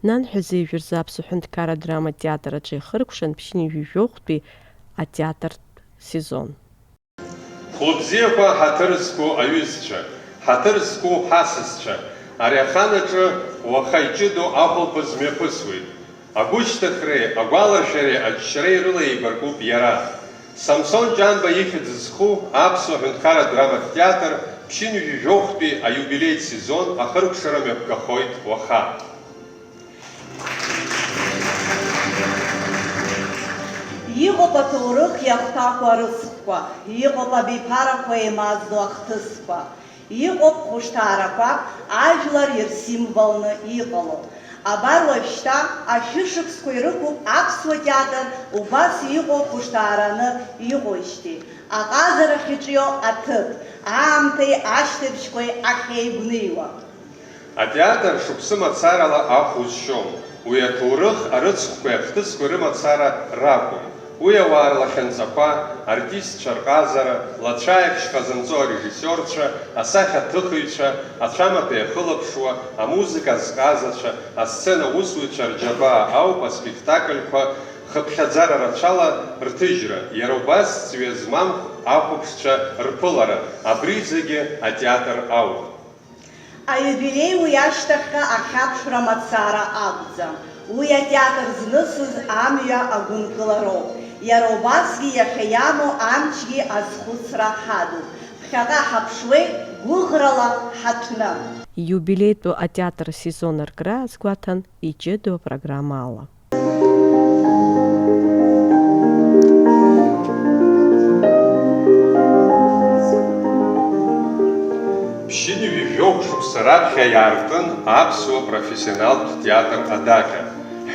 Нанҳәа зеиҩырзы Аԥсуа Ҳәынҭқарратә Драматә Театр аҿы ихыркәшан Ԥшьыни Жәижәохәтәи атеатратә сезон. Хәылбзиақәа ҳаҭыр зқәу аҩызцәа, ҳаҭыр зқәу ҳасасцәа, ари ахан аҿы уаха иҷыдоу ахәылԥаз мҩаԥысуеит. Агәышьҭыхреи, агәалашәареи, аџьшьареи рыла еибаркуп иара. Самсон Ҷанба ихьӡ зху Аԥсуа Ҳәынҭқарратә Драматә Театр Ԥшьыни Жәижәохәтәи аиубилеитә сезон ахыркәшара мҩаԥгахоит уаха. Иҟоуп аҭоурых иахәҭақәа арыцхәқәа, иҟоуп абиԥарақәа еимаздо ахҭысқәа, иҟоуп хәышҭаарақәак ажәлар ирсимволны иҟало. Абар уажәшьҭа ашәышықәсқәа ирықәуп Аԥсуа театр убас иҟоу хәышҭаараны иҟоуижьҭеи. Аҟазарахь иҿио аҭыԥ, аамҭеи ашьҭыбжьқәеи ахьеигәнеиуа. Атеатр шықәсы мацарала ахә узшьом. Уи аҭоурых арыцхәқәеи ахҭысқәеи рымацара ракәым. Уи ауаа рлахьынҵақәа, артистцәа рҟазара, лацәааихь шҟазымҵо арежиссиорцәа, асахьаҭыхыҩцәа, ацәамаҭәа иахылаԥшуа, амузыка азҟазацәа, асцена аусзуҩцәа рџьабаа ауп аспектакльқәа хыԥхьаӡара рацәала рҭыжьра, иара убас ҵҩа змам ахәаԥшцәа рԥылара, абри зегьы атеатр ауп. Аиубилеи уи ашьҭахьҟа ахьаԥшра мацара акәӡам. Уи атеатр знысыз амҩа агәынкылароуп. Иара убасгьы иахьа иамоу амчгьы азхәыцра ҳадуп. Ԥхьаҟа ҳаԥшуеит гәыӷрала ҳаҭәны. Иубилеитәу атеатр сезон аркра азгәаҭан иҷыдоу апрограмма ала. Ԥшьыни Жәижәохә шықәса раԥхьа иаартын аԥсуа профессионалтә театр адаҟьа.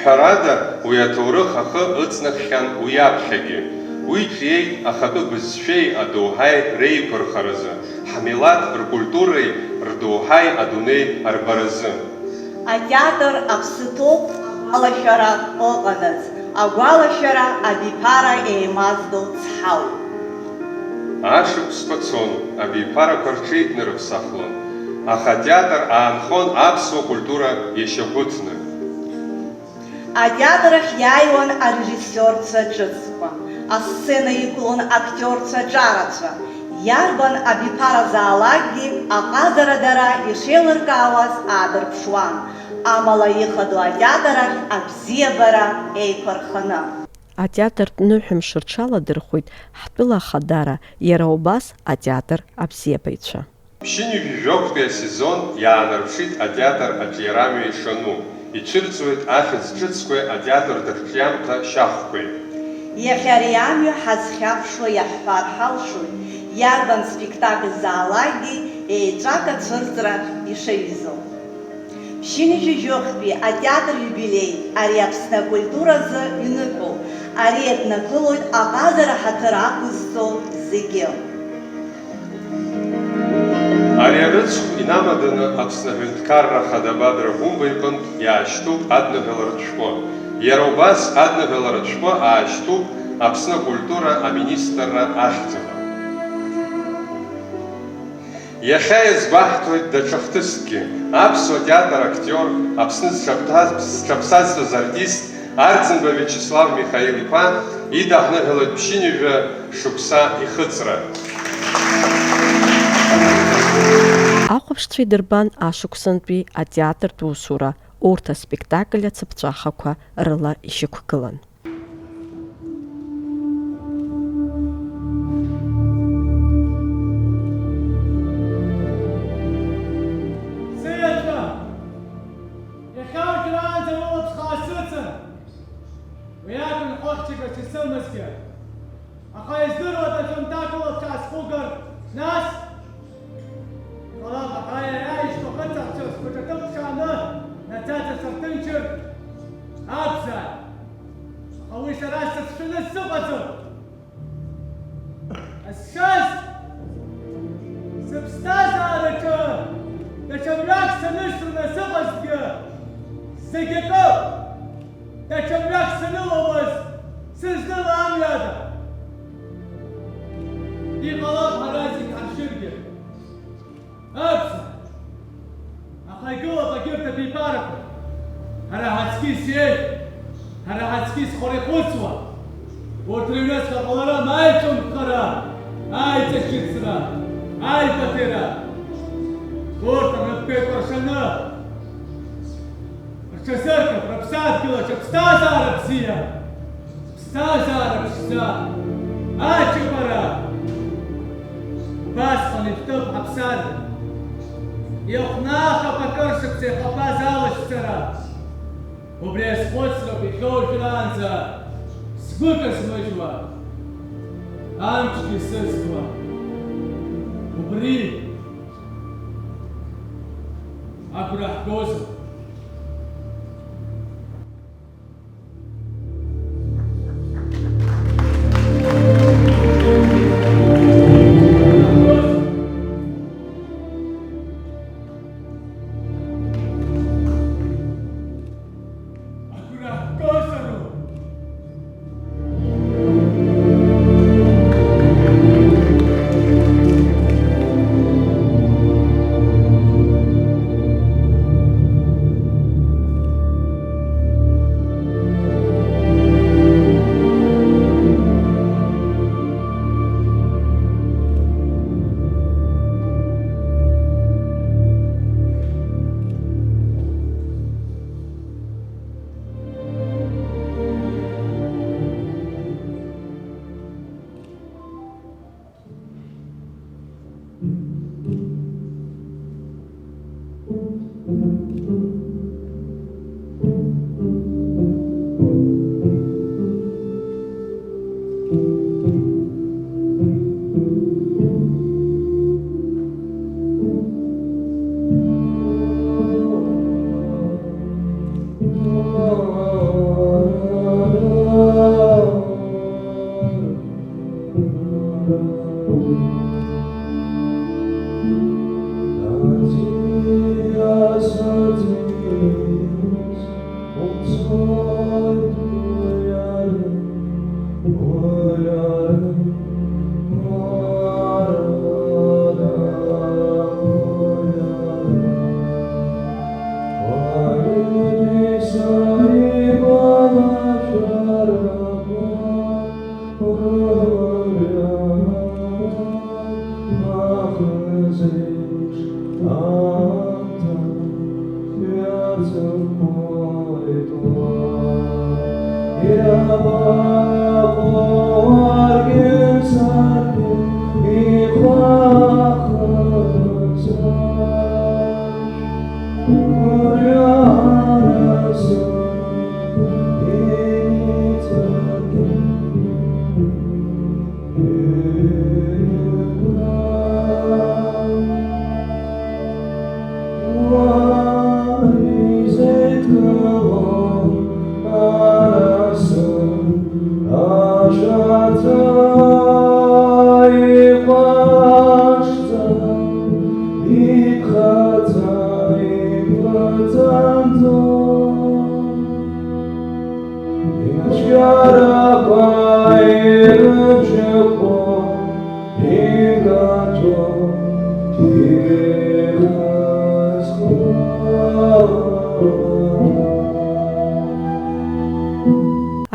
Ҳәарада, уи аҭоурых ахы ыҵнаххьан уи аԥхьагьы. Уи ҿиеит ахатәы бызшәеи адоуҳаи реиқәырхаразы, ҳмилаҭ ркультуреи рдоуҳаи адунеи арбаразы. Атеатр аԥсы ҭоуп агәалашәара ыҟанаҵ. Агәалашәара абиԥара еимаздо цҳауп. Ашықәсқәа цон, абиԥарақәа рҽеиҭнарыԥсахлон, аха атеатр аанхон аԥсуа культура иашьагәыҭны. Атеатр ахь иааиуан арежиссиорцәа ҿыцқәа, асцена иқәлон актиорцәа ҿарацәа. Иарбан абиԥаразаалакгьы аҟазара дара ишеилыркаауаз аадырԥшуан, амала ихадоу атеатр ахь абзиабара еиқәырханы. Атеатртә ныҳәамш рҽаладырхәит ҳтәыла ахадара, иара убас атеатр абзиабаҩцәа. Ԥшьыни Жәижәохәтәи асезон иаанарԥшит атеатр аҿиарамҩа ишану, ицәырҵуеит ахьӡ ҿыцқәеи атеатр дырҿиамҭа шьахәқәеи. Иахьа ари амҩа ҳазхьаԥшуа иаҳҳәар ҳалшоит, иарбан спектакльзаалакгьы еҵәак ацәырҵра ишаҩызоу. Ԥшьыни Жәижәохәтәи атеатр иубилеи ари Аԥсны акультуразы иныҳәоуп, ари еиднакылоит аҟазара ҳаҭыр ақәызҵо зегьы. Ари арыцхә инамаданы Аԥсны Аҳәынҭқарра Ахадабадра Гәымба иҟынтә иаашьҭуп адныҳәаларатә шәҟәы. Иара убас адныҳәаларатә шәҟәы аашьҭуп Аԥсны акультура аминистрра ахьӡала. Иахьа иазгәаҳҭоит даҽа хҭыскгьы. Аԥсуа театр актиор, Аԥсны зҽаԥсазтәыз артист Арӡынба Виачеслав Михаил-иԥа идаҳныҳәалоит Ԥшьыни Жәа шықәса ихыҵра. Ахәаԥшцәа идырбан ашықәсантәи атеатртә усура, урҭ аспектакль ацыԥҵәахақәа рыла ишьақәгылан. Аха издыруа дахьынҭагылоу ҽаасхәыгар, нас аишьҭахь хыҵахьцәа схәыҷаҭыԥ ԥшааны наӡаӡа сырҭынчыр акәзааит. Аха уи сара сыцәшәаны сыҟаӡам. Азшаз сыԥсҭазаараҿы даҽа мҩак санышьҭраны сыҟазҭгьы зегь акоуп. Даҽа мҩак саныломыз сызныла амҩада. Иҟалап ҳара зегь ҳаршьыргьы. Аԥсуа, аха игылоуп егьырҭ абиԥарақәа. Харахацкис ел, харахацкис хорихуцва. Отрывнес капалара майчон кара, ай чешкисра, ай патера. Вот она пекоршана. Арчасерка, пропсаткила, чапстазара псия. Пстазара пса. Ай чапара. Басхан иптоп хапсад. Йохнаха пакоршак се хапазалаш цара. Убрес хоцра пихол филанза. Сколько смыжва. Амчки сысква. Убри. Акурахкоза.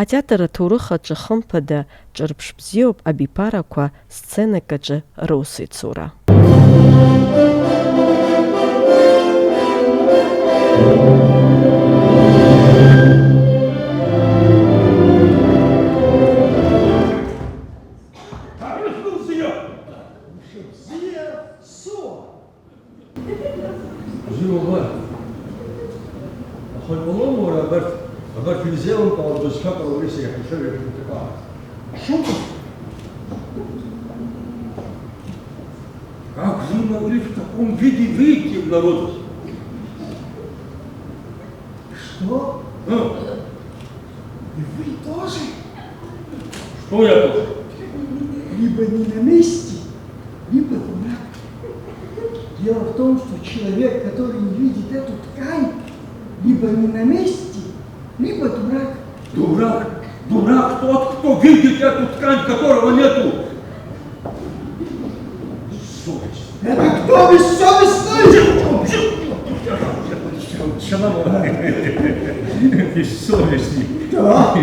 Атеатр аҭоурыхаҿы хымԥада ҿырԥш бзиоуп абиԥарақәа сценакаҿы рус ицура. Как вы могли в таком виде выйти в народ? Что? Ну, И вы тоже? что я тоже? Либо не на месте, либо дурак. Дело в том, что человек, который не видит эту ткань, либо не на месте, либо дурак. Дурак? Дурак тот, кто видит эту ткань, которого нету. Совесть. Это кто бессовестный? Бессовестный. Да.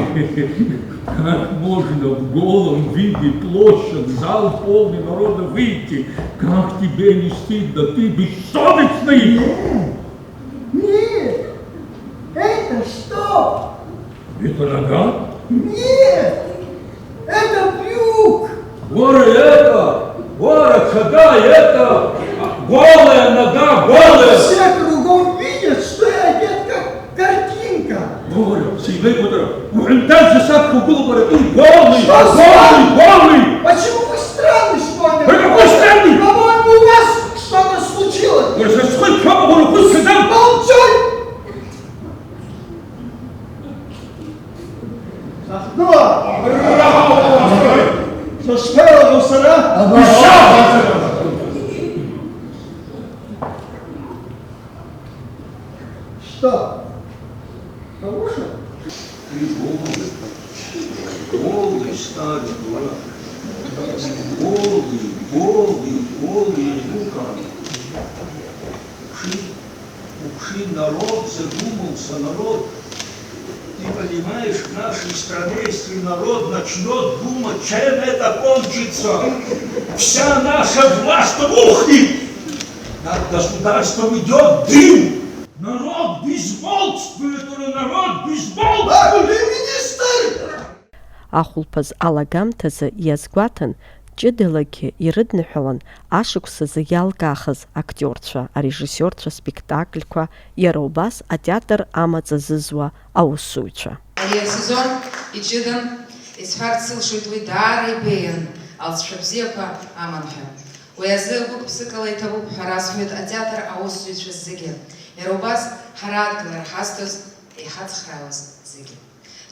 Как можно в голом виде площадь, зал полный народа выйти? Как тебе не стыдно? Ты бессовестный! Нет! Это что? Это нога? Нет! Это брюк! Вора это! Вора, когда это! Голая нога, голая! Все кругом видят, что я одет как картинка! Вора, сильный куда? Дальше шапку было бы, ты голый! Что Голый, голый! Почему вы странный сегодня? Вы какой странный? По-моему, у вас что-то случилось! Вора, сколько вора, пусть сказал! Молчать! Что? Что спела мусора? Что? Хорошо? Голый старый дурак. Голый, ну-ка. Уши народ, задумался народ. Ты понимаешь, в нашей стране, если народ начнет думать, чем это кончится, вся наша власть рухнет. Над государством идет дым. Народ безмолвствует, народ безмолвствует. Министр! Ахәылԥаз алагамҭазы иазгәаҭан, ҷыдалагьы ирыдныҳәалан ашықәсазы иалгаахыз актиорцәа, арежиссиорцәа спектакльқәа, иара убас атеатр амаҵ азызуа аусзуҩцәа. Ари асезон иҷыдан, исҳәарц сылшоит уи даара ибеиан, алҵшәа бзиақәа аман ҳәа. Уи азы гәык-ԥсыкала иҭабуп ҳәа расҳәоит атеатр аусзуҩцәа зегьы. Иара убас ҳара адгылара ҳазҭоз, иҳацхраауаз зегьы.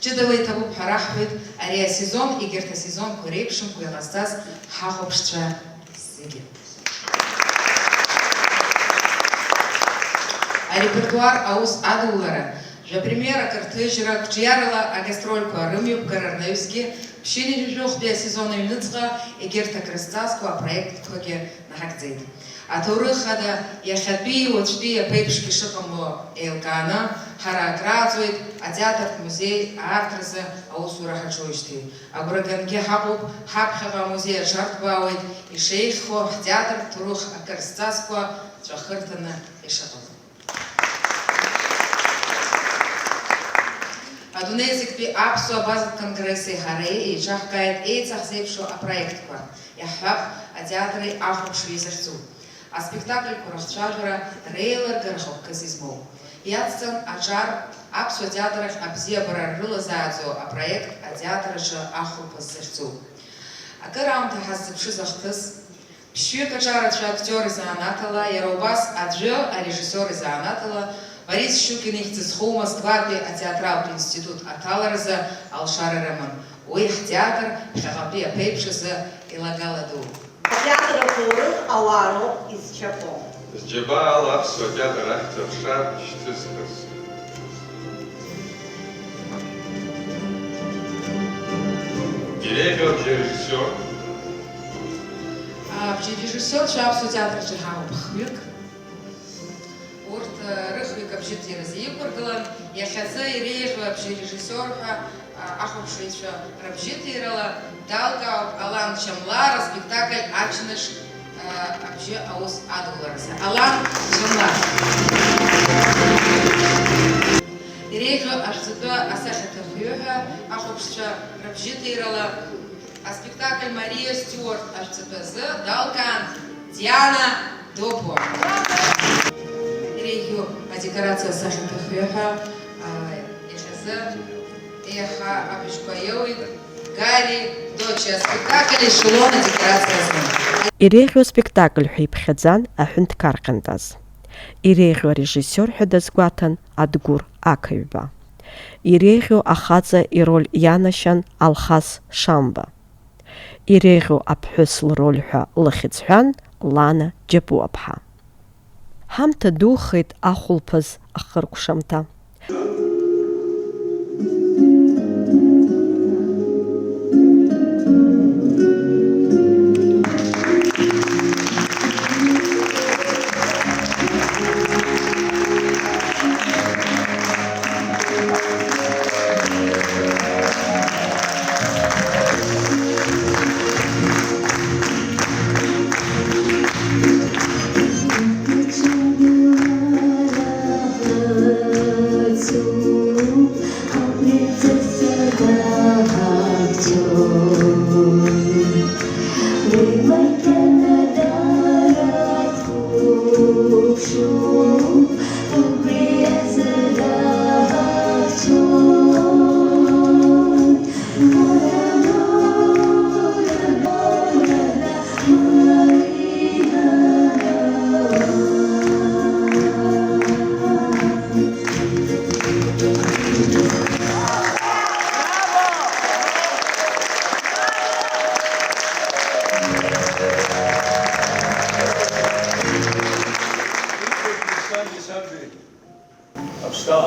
Ҷыдала иҭабуп ҳәа раҳҳәоит, ари асезон егьырҭ асезонқәа реиԥшымкәа иҟазҵаз ҳахәаԥшцәа зегьы. Арепертуар аус адулара, жәапремиерак рҭыжьра, қәҿиарала агастрольқәа рымҩаԥгара рнаҩсгьы, ԥшьынҩажәижәохтәи асезон аҩныҵҟа егьырҭ акрызҵазқәа апроектқәагьы наҳагӡеит. Аҭоурых ада иахьатәи уаҵәтәи аԥеиԥшгьы шыҟамло еилкааны, ҳара акрааҵуеит атеатртә музеи аарҭразы аусура ҳаҿуижьҭеи. Агәрагангьы ҳаҟоуп, ҳаԥхьаҟа амузеи аҽарҭбаауеит, ишеиӷьхо ҳтеатр ҭоурых акрызҵазқәа ҵәахырҭаны ишыҟало. Адунеи зегьтәи аԥсуа базатә конгресси ҳареи еиҿаҳкааит еиҵахзеиԥшу апроектқәа, иаҳҳәап атеатри ахәаԥшҩы изахьӡу. Аспектакльқәа рыхцәажәара реилыргара хықәкыс измоуп. Иацҵан аҿар аԥсуа театр ахь абзиабара рылазааӡо апроект атеатр аҿы ахәылԥаз захьӡу. Акыраамҭа ҳаззыԥшыз ахҭыс, ԥшьҩык аҿарацәа актиор изаанаҭала, иара убас аӡәы арежиссиор изаанаҭала, Борис Щукин ихьӡызхоу Москватәи атеатралтә институт аҭаларазы алшара рыман. Уи ҳтеатр ԥхьаҟатәи аԥеиԥш азы илагала ду. Атеатр аҭоурых ауаароуп изчаԥо. Зџьабаала аԥсуа театр ахь ҵаԥшра шьҭызхыз. Иреиӷьу абжьарежиссиор. Абжьарежиссиорцәа аԥсуа театраҿы иҳамоуп хҩык. Урҭ рыхҩык абжьыҭираз иқәыргылан, иахьазы иреиӷьу абжьарежиссиор ҳәа ахәаԥшыҩцәа рыбжьыҭирала далгауп Алан Чамлар аспектакль аҷныш абжьы аус адуларазы. Алан Чамлар. Иреиӷьу ашәҵатәы асахьаҭыхҩы ҳәа ахәаԥшцәа рыбжьыҭирала аспектакль Мария Стюарт ашәҵатәы азы далгаан Диана Допо. Иреиӷьу адекорациа асахьаҭыхҩы ҳәа иахьазы еиха абыжьқәа иоуит Гари Дочи аспектакль ешелон адекорациа азы. Иреиӷьу спектакль ҳәа иԥхьаӡан аҳәынҭқар ҟьантаз. Иреиӷьу арежиссиор ҳәа дазгәаҭан Адгәыр Ақаҩба. Иреиӷьу ахаҵа ироль ианашьан Алхас Шамба. Иреиӷьу аԥҳәыс лроль ҳәа лыхьӡҳәан Лана Џьапуаԥҳа. Ҳамҭа духеит ахәылԥаз ахыркәшамҭа.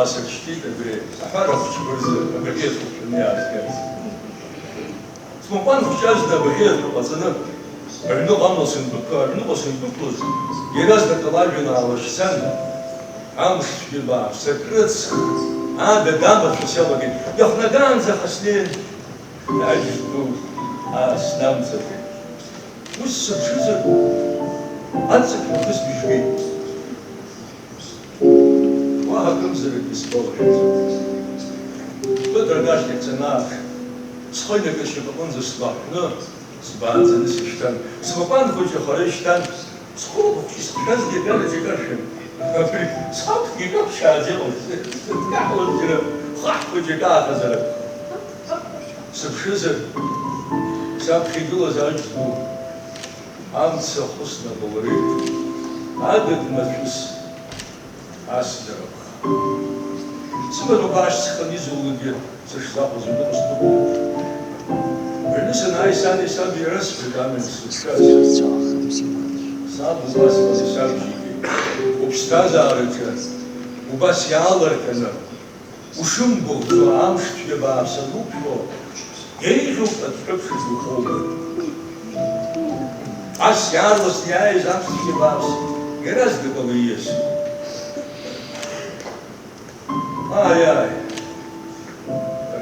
Asırçtı da bir kapçı burası abiyet ne asker. Smopan fıçaz da abiyet bazını önü kalmasın önü olsun tutulur. Geraz da kolay bir alışsan. Am bir bak sekret. Ha da damba fıçal bakın. Yok ne gan zahaslin. Acı bu asnamsa. Bu sürpriz. Azıcık kız bir şey. Hakkımızı biz boluyuz. Bu dragajnik cena, schoyne kışıp onzu slapını, zbanzını sıçtan, zbaban hoca harıştan, schobu iskaz gider çıkarşım. Sap gibi şazi olsun. Kahvacı, hoca kahvacı. Sırşızı, sap hidula zaçtu. Amsa husna boluri. Adet mefus. Asdara. Сымэру башсыхэм изыугъи зышлъэӀужьыну къыстыгъуэу. Бгыныр сынай сани саб ерэс бжыгамэ сыщащ. Саб убас къэзыщам жиӀи. Упщӏыдазарэкӏэ, убас ялэркъэнэ, ушымбэу, амш тхуебапсэнупщӀэу, ейжэу пӀэтӀрыпши зыухуэмэ. Ас ярлэс яйз амш тхуебапс, ераз дыкъэлыес. Ай-ай,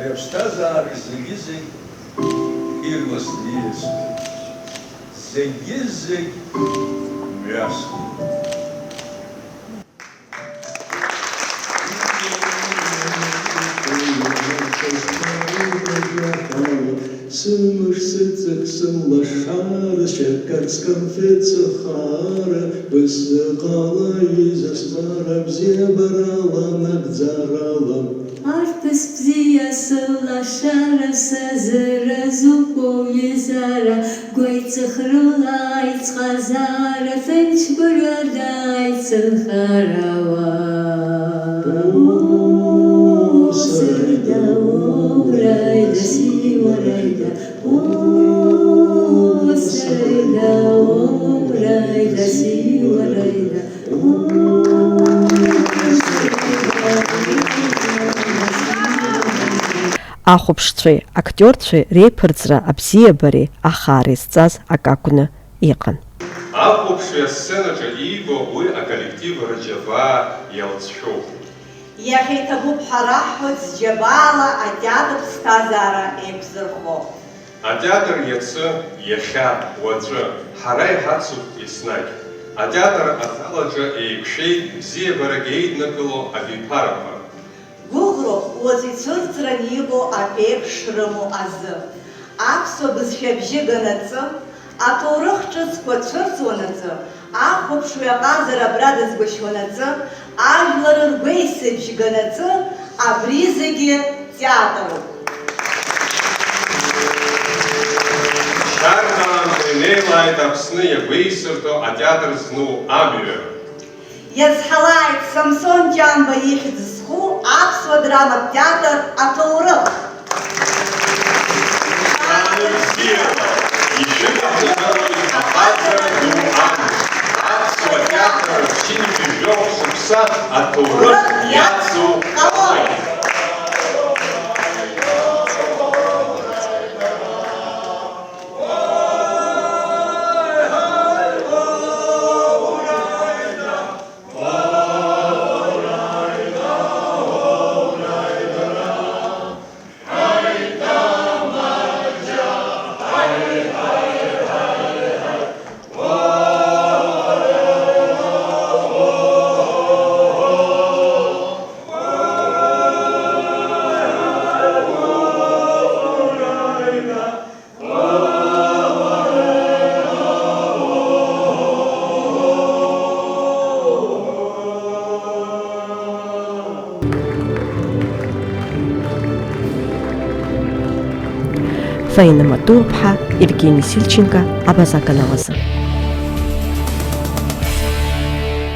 репстазар зыгизыг ирласлиес, зыгизыг мясо. Сымышсыцых сымлашара, шеркарском фецехара, высыхала изасвара, бзебарала нагдзарала. Артыс бзия сылашара, сазыра зупоезара, гойцехрыла айцхазара, фенч burada айцехарава. О, сырда урайда сиварайда, о, сырда урайда сиварайда, Ахәаԥшцәеи актиорцәеи реиԥырҵра абзиабареи ахара зҵаз акакәны иҟан. Ахәаԥшҩы асценаҿы ииго уи аколлектив рџьабаа иалҵшәоуп. Иахьа иҭабуп ҳәа раҳҳәоит зџьабаала атеатр ԥсҭазаара еиқәзырхо. Атеатр иацы, иахьа, уаҵәы, ҳара иҳацуп еснагь. Атеатр аҭалаҿы еиқәшәеит бзиабарак еиднакыло абиԥарақәа. Гәыӷроуп уаҵә ицәырҵран иҟоу аԥеиԥш рымоу азы. Аԥсуа бызшәабжьы ганаҵы, аҭоурых ҿыцқәа цәырҵуанаҵы, ахәаԥшҩы аҟазара абра дазгәышьуанаҵы, ажәлар ргәеисыбжь ганаҵы, абри зегьы театруп. Шьардаамҭа инеилааит Аԥсны иагәеисырҭо атеатр зну амҩа. Иазҳалааит Самсон Ҷанба ихьӡ зху аԥсуа драматә театр аҭоурых. Ишыгәыӷӡакалоит ахаҵара ду амҩа. Аԥсуа театр рчынтәи жәохә шықәса аҭоурых иацу ҟалоит. Фаина Матуровна, Евгений Сильченко, Абаза Канавазы.